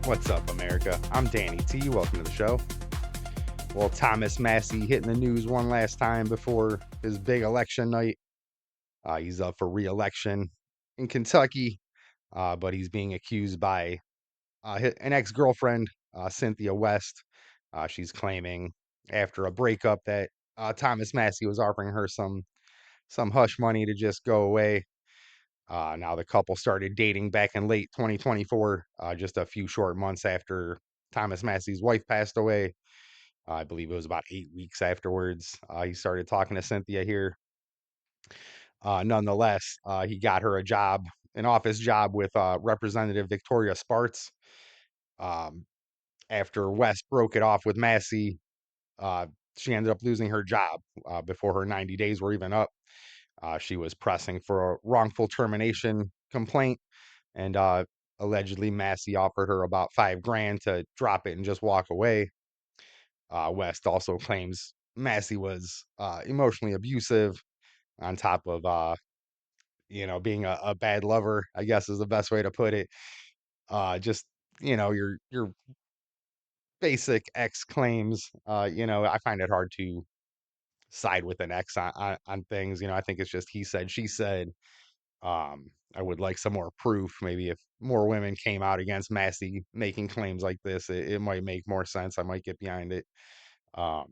What's up, America? I'm Danny T. Welcome to the show. Well, Thomas Massie hitting the news one last time before his big election night. He's up for re-election in Kentucky, but he's being accused by an ex-girlfriend, Cynthia West. She's claiming after a breakup that Thomas Massie was offering her some hush money to just go away. Now the couple started dating back in late 2024, just a few short months after Thomas Massie's wife passed away. I believe it was about 8 weeks afterwards. He started talking to Cynthia here. Nonetheless, he got her a job, an office job with Representative Victoria Spartz. Um, After West broke it off with Massie, uh, she ended up losing her job before her 90 days were even up. She was pressing for a wrongful termination complaint, and allegedly Massie offered her about 5 grand to drop it and just walk away. West also claims Massie was emotionally abusive, on top of being a bad lover, I guess is the best way to put it. Just your basic ex claims. I find it hard to side with an ex on things. I think it's just he said, she said. I would like some more proof. Maybe if more women came out against Massie making claims like this, it might make more sense. I might get behind it. Um,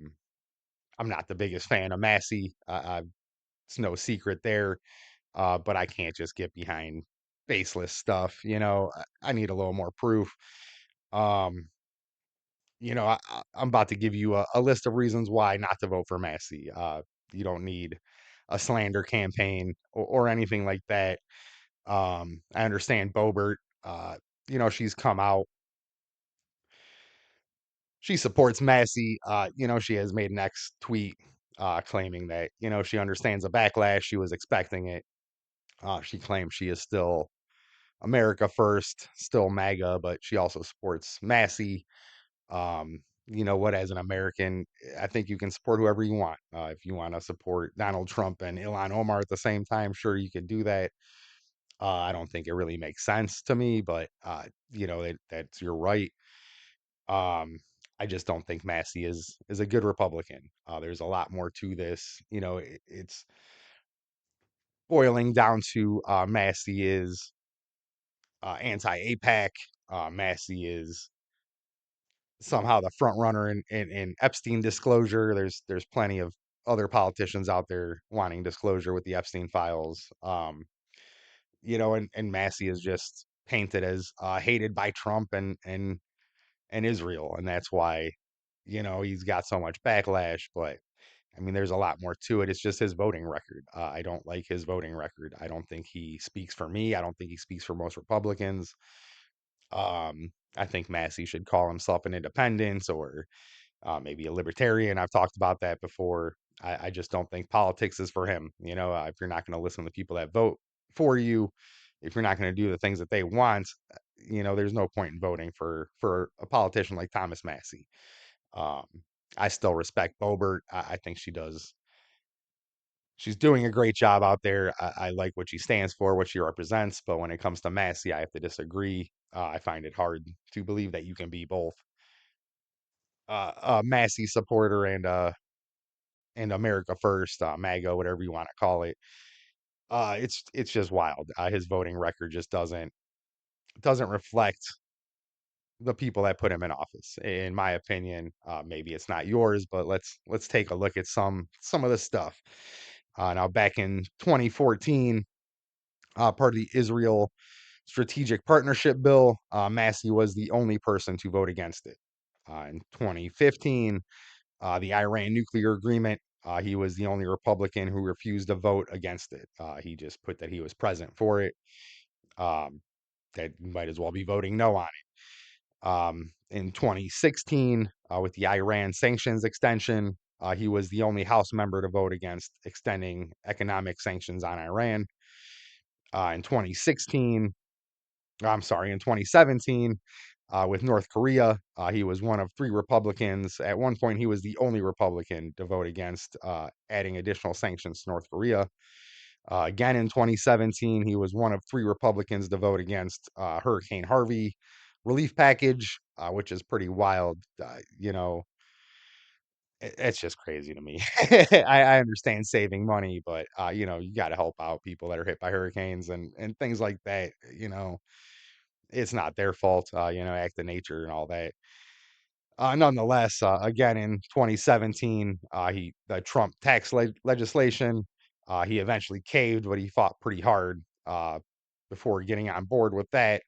I'm not the biggest fan of Massie. It's no secret there. But I can't just get behind baseless stuff. I need a little more proof. Um, I'm about to give you a list of reasons why not to vote for Massie. You don't need a slander campaign or anything like that. I understand Boebert. She's come out. She supports Massie. She has made an ex tweet claiming that she understands the backlash. She was expecting it. She claims she is still America first, still MAGA, but she also supports Massie. You know what? As an American, I think you can support whoever you want. If you want to support Donald Trump and Ilhan Omar at the same time, sure, you could do that. I don't think it really makes sense to me, but that's your right. Um, I just don't think Massie is a good Republican. There's a lot more to this. It's boiling down to Massie is anti-APAC. Massie is somehow the front runner in Epstein disclosure. There's plenty of other politicians out there wanting disclosure with the Epstein files. And Massie is just painted as hated by Trump and Israel, and that's why he's got so much backlash. But I mean, there's a lot more to it. It's just his voting record. I don't like his voting record. I don't think he speaks for me. I don't think he speaks for most Republicans. I think Massie should call himself an independent or maybe a libertarian. I've talked about that before. I just don't think politics is for him. If you're not going to listen to the people that vote for you, if you're not going to do the things that they want, there's no point in voting for a politician like Thomas Massie. Um, I still respect Boebert. I think she does. She's doing a great job out there. I like what she stands for, what she represents. But when it comes to Massie, I have to disagree. I find it hard to believe that you can be both a Massie supporter and America First, MAGA, whatever you want to call it. It's just wild. His voting record just doesn't reflect the people that put him in office. In my opinion, maybe it's not yours, but let's take a look at some of the stuff. Now, back in 2014, part of the Israel Strategic Partnership Bill, Massie was the only person to vote against it. In 2015, the Iran nuclear agreement, he was the only Republican who refused to vote against it. He just put that he was present for it. Um, that might as well be voting no on it. In 2016, with the Iran sanctions extension, he was the only House member to vote against extending economic sanctions on Iran. In 2016, I'm sorry, in 2017, with North Korea, he was one of 3 Republicans. At one point, he was the only Republican to vote against adding additional sanctions to North Korea. Again in 2017, he was one of 3 Republicans to vote against Hurricane Harvey, relief package, which is pretty wild. It's just crazy to me. I understand saving money, but you got to help out people that are hit by hurricanes and things like that. It's not their fault. Act of nature and all that. Nonetheless, again in 2017, the Trump tax legislation, he eventually caved, but he fought pretty hard before getting on board with that.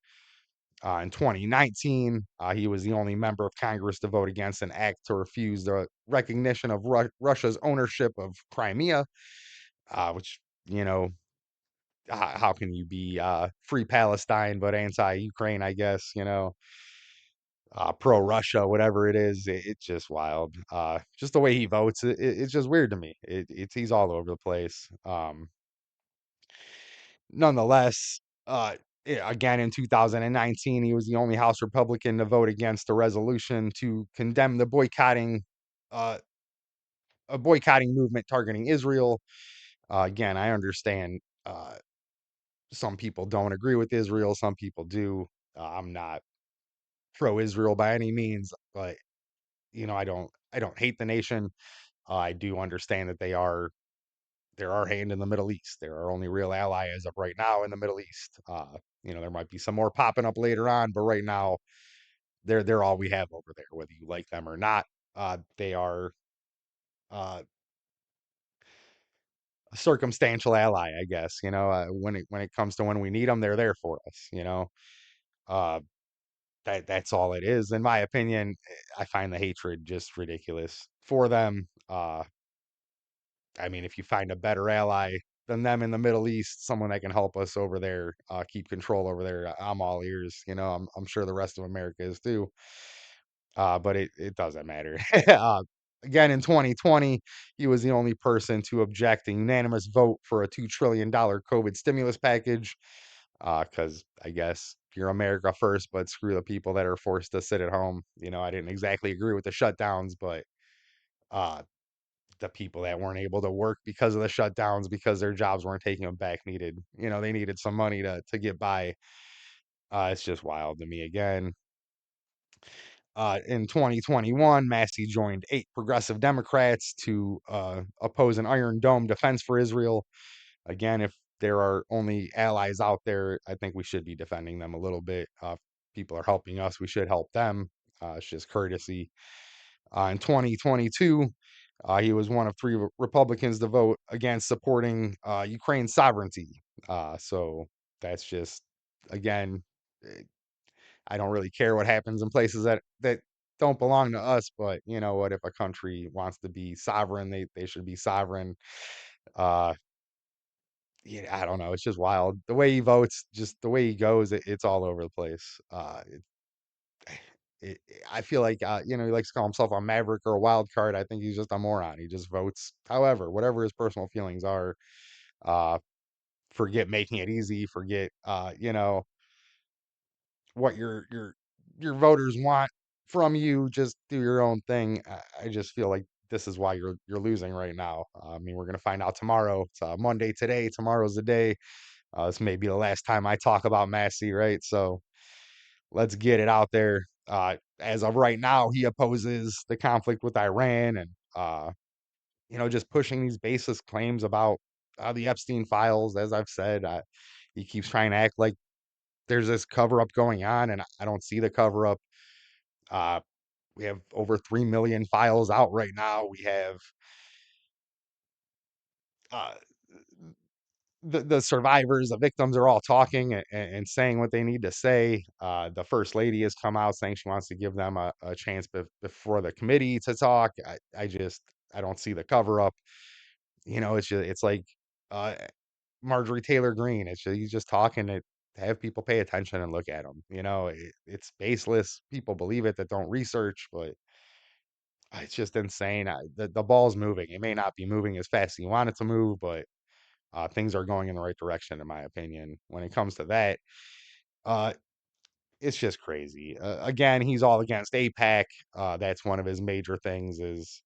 In 2019, he was the only member of Congress to vote against an act to refuse the recognition of Russia's ownership of Crimea, which, you know, how can you be free Palestine but anti-Ukraine, I guess, pro-Russia, whatever it is. It's just wild. Just the way he votes, it's just weird to me. He's all over the place. Nonetheless, yeah, again in 2019, he was the only House Republican to vote against a resolution to condemn uh, a boycotting movement targeting Israel. Again, I understand some people don't agree with Israel, some people do. I'm not pro-Israel by any means, but I don't hate the nation. I do understand that they're our hand in the Middle East. They're our only real ally as of right now in the Middle East. There might be some more popping up later on, but right now they're all we have over there, whether you like them or not. They are uh, a circumstantial ally, I guess. When it comes to when we need them, they're there for us. Uh, that's all it is, in my opinion. I find the hatred just ridiculous for them. I mean, if you find a better ally than them in the Middle East, someone that can help us over there, keep control over there, I'm all ears. I'm sure the rest of America is too. But it doesn't matter. Again, in 2020, he was the only person to object a unanimous vote for a $2 trillion COVID stimulus package. Because I guess you're America first, but screw the people that are forced to sit at home. I didn't exactly agree with the shutdowns, but uh, the people that weren't able to work because of the shutdowns, because their jobs weren't taking them back, they needed some money to get by. It's just wild to me again. In 2021, Massey joined 8 progressive Democrats to oppose an Iron Dome defense for Israel. Again, if there are only allies out there, I think we should be defending them a little bit. If people are helping us, we should help them. It's just courtesy. In 2022, he was one of 3 Republicans to vote against supporting Ukraine's sovereignty. So that's just, again, eh, I don't really care what happens in places that don't belong to us. But you know what? If a country wants to be sovereign, they should be sovereign. Uh, yeah, I don't know. It's just wild. The way he votes, just the way he goes, it's all over the place. It, I feel like he likes to call himself a maverick or a wild card. I think he's just a moron. He just votes however, whatever his personal feelings are. Uh, Forget making it easy. Forget what your voters want from you. Just do your own thing. I just feel like this is why you're losing right now. I mean, we're gonna find out tomorrow. It's Monday today. Tomorrow's the day. This may be the last time I talk about Massie, right? So let's get it out there. As of right now, he opposes the conflict with Iran and, just pushing these baseless claims about the Epstein files. As I've said, he keeps trying to act like there's this cover up going on, and I don't see the cover up. Uh, we have over 3 million files out right now. We have uh, the survivors, the victims are all talking and saying what they need to say. The first lady has come out saying she wants to give them a chance before the committee to talk. I don't see the cover up. It's like uh, Marjorie Taylor Greene. He's just talking to have people pay attention and look at him. It's baseless. People believe it that don't research, but it's just insane. The ball's moving. It may not be moving as fast as you want it to move, but things are going in the right direction, in my opinion. When it comes to that, uh, it's just crazy. Again, he's all against APAC. That's one of his major things is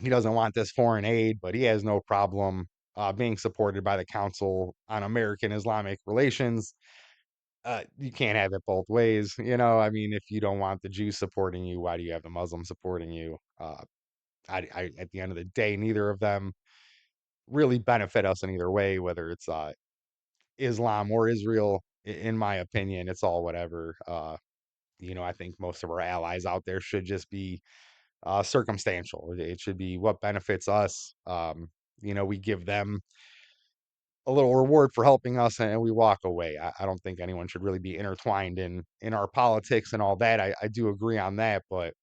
he doesn't want this foreign aid, but he has no problem being supported by the Council on American Islamic Relations. You can't have it both ways. You know, I mean, if you don't want the Jews supporting you, why do you have the Muslims supporting you? At the end of the day, neither of them really benefit us in either way, whether it's Islam or Israel. In my opinion, it's all whatever. I think most of our allies out there should just be circumstantial. It should be what benefits us. We give them a little reward for helping us and we walk away. I don't think anyone should really be intertwined in our politics and all that. I do agree on that, but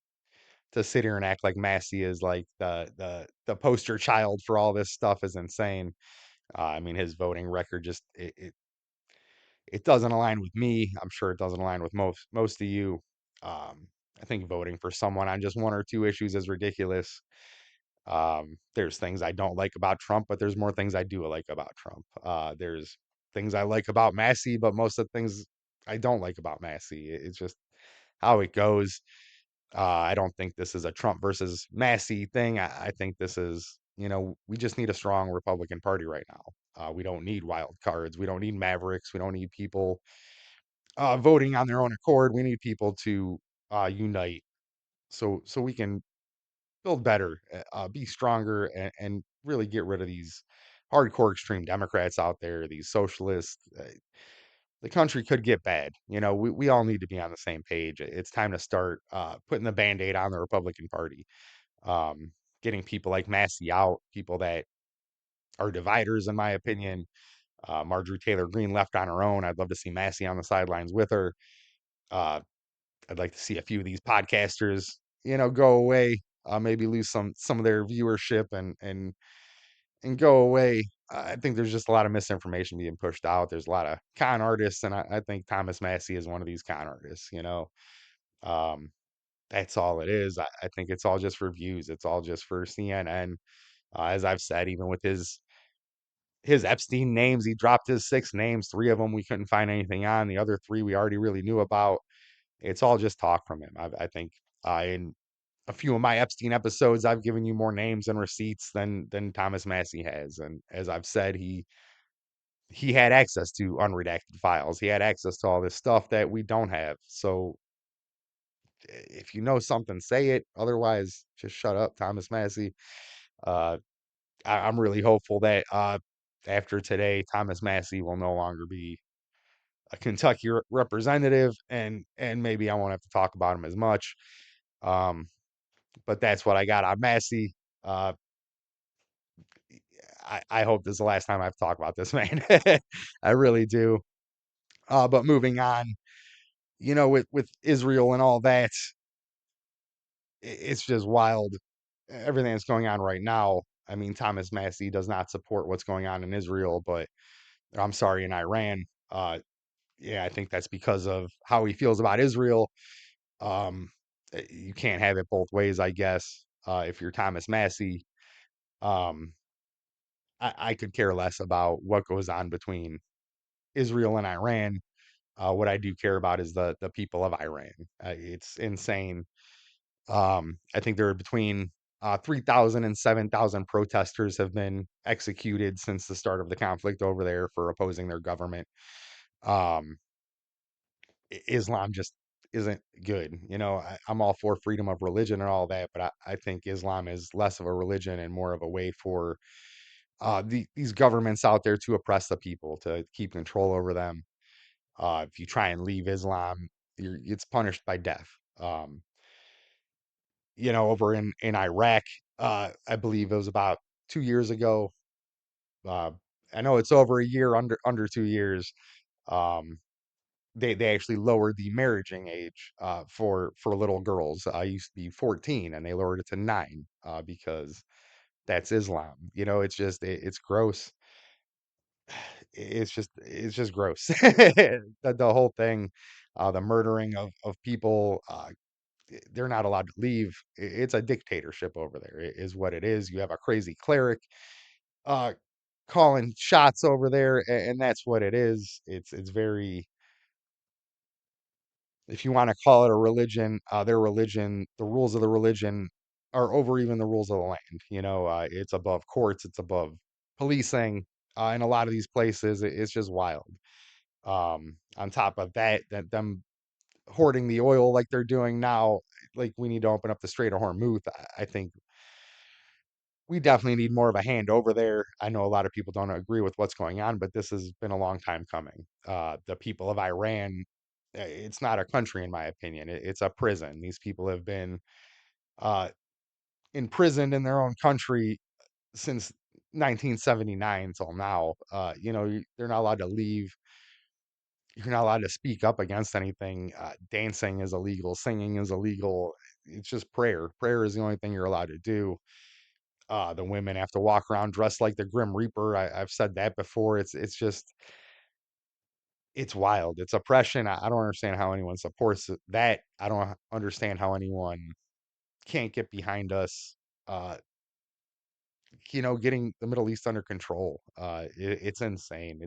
to sit here and act like Massie is like the poster child for all this stuff is insane. I mean, his voting record just it doesn't align with me. I'm sure it doesn't align with most of you. Um, I think voting for someone on just one or two issues is ridiculous. There's things I don't like about Trump, but there's more things I do like about Trump. There's things I like about Massie, but most of the things I don't like about Massie. It's just how it goes. I don't think this is a Trump versus Massie thing. I think this is, we just need a strong Republican Party right now. We don't need wild cards. We don't need mavericks. We don't need people voting on their own accord. We need people to unite so we can build better, be stronger, and really get rid of these hardcore extreme Democrats out there, these socialists. The country could get bad. We all need to be on the same page. It's time to start putting the band-aid on the Republican Party, um, getting people like Massie out, people that are dividers, in my opinion. Marjorie Taylor Greene left on her own. I'd love to see Massie on the sidelines with her. Uh, I'd like to see a few of these podcasters, go away, maybe lose some of their viewership and go away. I think there's just a lot of misinformation being pushed out. There's a lot of con artists, and I think Thomas Massie is one of these con artists. Um, that's all it is. I think it's all just for views. It's all just for CNN. As I've said, even with his Epstein names, he dropped his 6 names. 3 of them we couldn't find anything on. The other 3 we already really knew about. It's all just talk from him. I think in a few of my Epstein episodes, I've given you more names and receipts than Thomas Massie has. And as I've said, he had access to unredacted files. He had access to all this stuff that we don't have. So if you know something, say it. Otherwise, just shut up, Thomas Massie. Uh, I'm really hopeful that after today, Thomas Massie will no longer be a Kentucky representative, and maybe I won't have to talk about him as much. Um, but that's what I got on Massie. Uh, I hope this is the last time I've talked about this man. I really do. But moving on, with Israel and all that, it's just wild. Everything that's going on right now. I mean, Thomas Massie does not support what's going on in Israel, but I'm sorry, in Iran. Yeah, I think that's because of how he feels about Israel. Um, you can't have it both ways, I guess. If you're Thomas Massie, um, I could care less about what goes on between Israel and Iran. What I do care about is the people of Iran. It's insane. I think there are between 3,000 and 7,000 protesters have been executed since the start of the conflict over there for opposing their government. Um, Islam just isn't good. I'm all for freedom of religion and all that, but I think Islam is less of a religion and more of a way for these governments out there to oppress the people, to keep control over them. If you try and leave Islam, it's punished by death. Um, Over in Iraq, I believe it was about 2 years ago. Uh, I know it's over a year, under 2 years. Um, they actually lowered the marriaging age for little girls. I used to be 14, and they lowered it to 9 because that's Islam. It's gross. It's just gross. The whole thing, the murdering of people. They're not allowed to leave. It's a dictatorship over there. Is what it is. You have a crazy cleric uh, calling shots over there, and that's what it is. It's very, if you want to call it a religion, their religion, the rules of the religion are over even the rules of the land. It's above courts, it's above policing. In a lot of these places, it's just wild. On top of that, that them hoarding the oil like they're doing now, like we need to open up the Strait of Hormuz. I think we definitely need more of a hand over there. I know a lot of people don't agree with what's going on, but this has been a long time coming. The people of Iran, it's not a country, in my opinion. It's a prison. These people have been uh, imprisoned in their own country since 1979 till now. They're not allowed to leave. You're not allowed to speak up against anything. Dancing is illegal. Singing is illegal. It's just prayer. Prayer is the only thing you're allowed to do. The women have to walk around dressed like the Grim Reaper. I've said that before. It's just it's wild. It's oppression. I don't understand how anyone supports that. I don't understand how anyone can't get behind us. Uh, getting the Middle East under control. It's insane.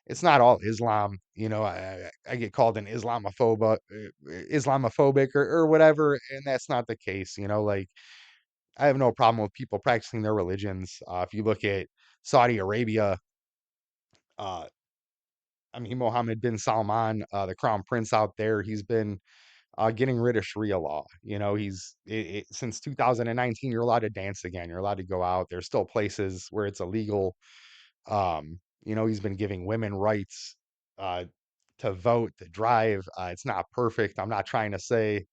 It's not all Islam. I get called an Islamophobic or whatever, and that's not the case. Like I have no problem with people practicing their religions. If you look at Saudi Arabia, uh, I mean, Mohammed bin Salman, the crown prince out there, he's been getting rid of Sharia law. Since 2019, you're allowed to dance again. You're allowed to go out. There's still places where it's illegal. He's been giving women rights uh, to vote, to drive. It's not perfect. I'm not trying to say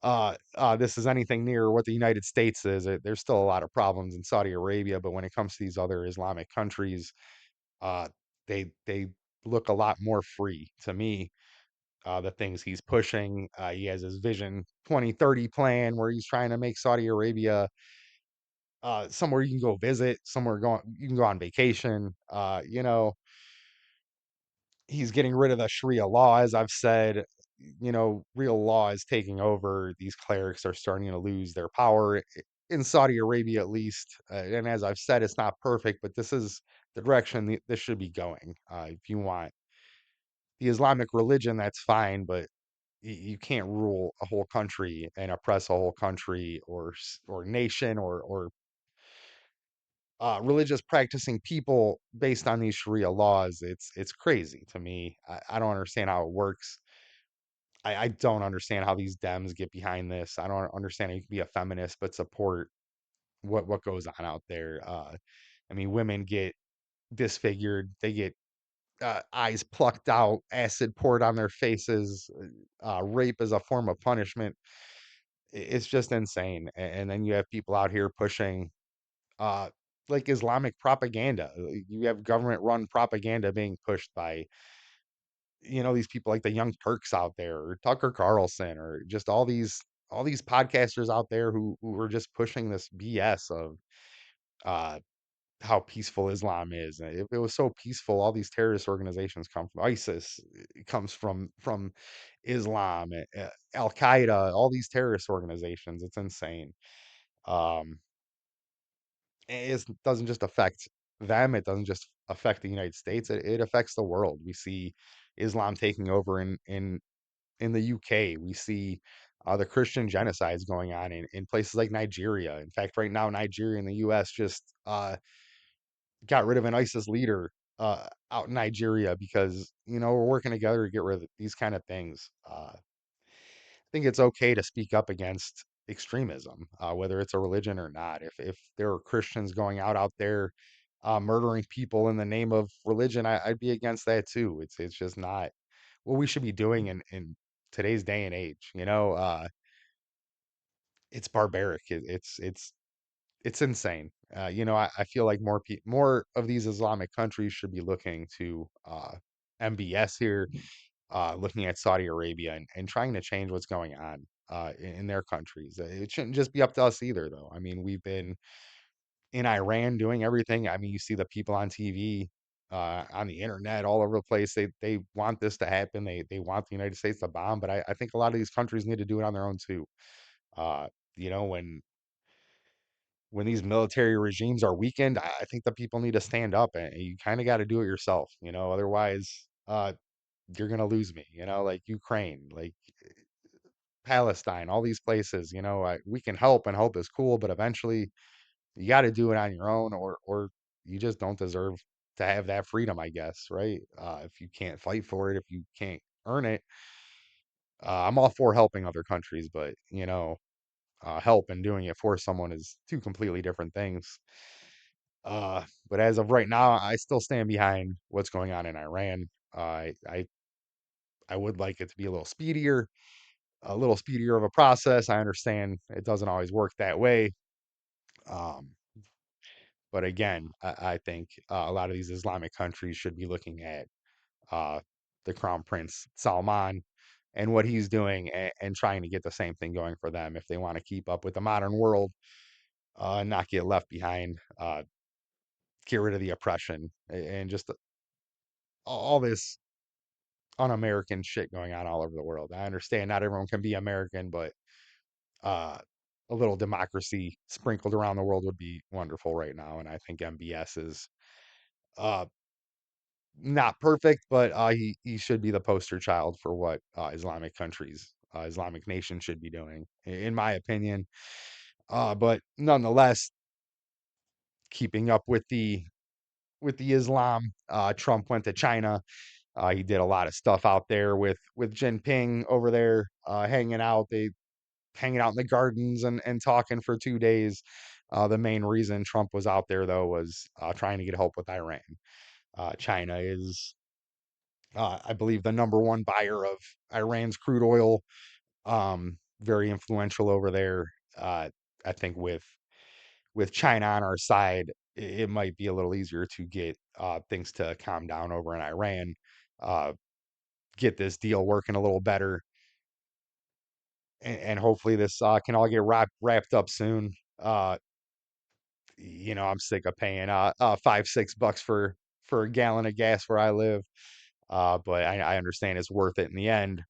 this is anything near what the United States is. There's still a lot of problems in Saudi Arabia, but when it comes to these other Islamic countries, uh, they look a lot more free to me. The things he's pushing, he has his Vision 2030 plan where he's trying to make Saudi Arabia somewhere you can go visit, somewhere you can go on vacation. He's getting rid of the Sharia law, as I've said. Real law is taking over. These clerics are starting to lose their power in Saudi Arabia, at least. And as I've said, it's not perfect, but this is the direction this should be going. If you want the Islamic religion, that's fine, but you can't rule a whole country and oppress a whole country or nation or religious practicing people based on these Sharia laws. It's crazy to me. I don't understand how it works. I don't understand how these Dems get behind this. I don't understand how you can be a feminist but support what goes on out there. I mean, women get disfigured. They get eyes plucked out, acid poured on their faces. Rape is a form of punishment. It's just insane. And then you have people out here pushing uh, like Islamic propaganda. You have government run propaganda being pushed by these people like the Young Turks out there, or Tucker Carlson, or just all these podcasters out there who are just pushing this BS of uh how peaceful Islam is. And if it was so peaceful, all these terrorist organizations come from ISIS, it comes from Islam, Al Qaeda, all these terrorist organizations. It's insane. Um, it doesn't just affect them. It doesn't just affect the United States. It affects the world. We see Islam taking over in the UK. We see the Christian genocides going on in places like Nigeria. In fact, right now, Nigeria and the US just got rid of an ISIS leader out in Nigeria because, we're working together to get rid of these kind of things. I think it's okay to speak up against extremism, whether it's a religion or not. If there are Christians going out there murdering people in the name of religion, I'd be against that too. It's just not what we should be doing in today's day and age. It's barbaric. It's insane. I feel like more of these Islamic countries should be looking to MBS here, looking at Saudi Arabia and trying to change what's going on in their countries. It shouldn't just be up to us either, though. I mean, we've been in Iran doing everything. I mean, you see the people on TV, on the internet, all over the place. They want this to happen. They want the United States to bomb, but I think a lot of these countries need to do it on their own too. Uh, when these military regimes are weakened, I think the people need to stand up, and you kind of got to do it yourself. Otherwise, you're gonna lose me. Like Ukraine, like Palestine, all these places. We can help, and help is cool, but eventually you got to do it on your own, or you just don't deserve to have that freedom, I guess, right? If you can't fight for it, if you can't earn it, I'm all for helping other countries, but help and doing it for someone is two completely different things. But as of right now, I still stand behind what's going on in Iran. I would like it to be a little speedier of a process. I understand it doesn't always work that way. Um, but again, I think a lot of these Islamic countries should be looking at uh, the Crown Prince Salman and what he's doing, and trying to get the same thing going for them if they want to keep up with the modern world, not get left behind, get rid of the oppression, and just all this un-American shit going on all over the world. I understand not everyone can be American, but uh, a little democracy sprinkled around the world would be wonderful right now. And I think MBS is uh, not perfect, but he should be the poster child for what Islamic countries, Islamic nations should be doing, in my opinion. But nonetheless, keeping up with the Islam, Trump went to China. He did a lot of stuff out there with Jinping over there, hanging out in the gardens and talking for 2 days. The main reason Trump was out there though was trying to get help with Iran. China is, I believe, the number one buyer of Iran's crude oil. Very influential over there. I think with China on our side, it might be a little easier to get things to calm down over in Iran. Uh, get this deal working a little better, and hopefully this can all get wrapped up soon. I'm sick of paying 5-6 bucks for a gallon of gas where I live. But I understand it's worth it in the end.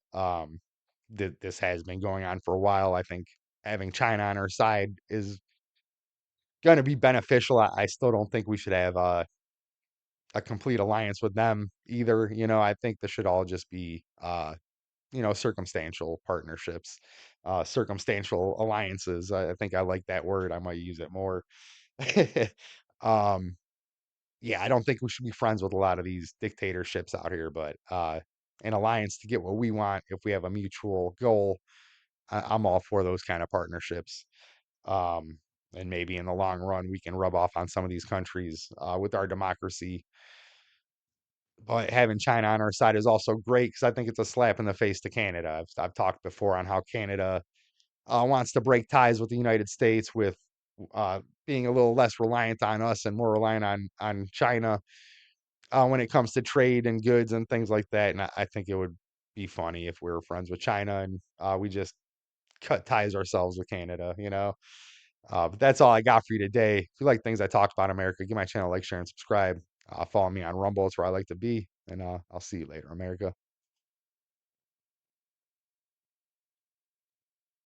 This has been going on for a while. I think having China on our side is going to be beneficial. I still don't think we should have a complete alliance with them either. I think this should all just be circumstantial partnerships, circumstantial alliances. I think I like that word. I might use it more. um, yeah, I don't think we should be friends with a lot of these dictatorships out here, but an alliance to get what we want if we have a mutual goal, I'm all for those kind of partnerships. Um, and maybe in the long run, we can rub off on some of these countries with our democracy. But having China on our side is also great because I think it's a slap in the face to Canada. I've talked before on how Canada wants to break ties with the United States with being a little less reliant on us and more reliant on China when it comes to trade and goods and things like that. And I think it would be funny if we were friends with China and we just cut ties ourselves with Canada. But that's all I got for you today. If you like things I talked about in America, give my channel a like, share, and subscribe. Follow me on Rumble. It's where I like to be. And I'll see you later, America.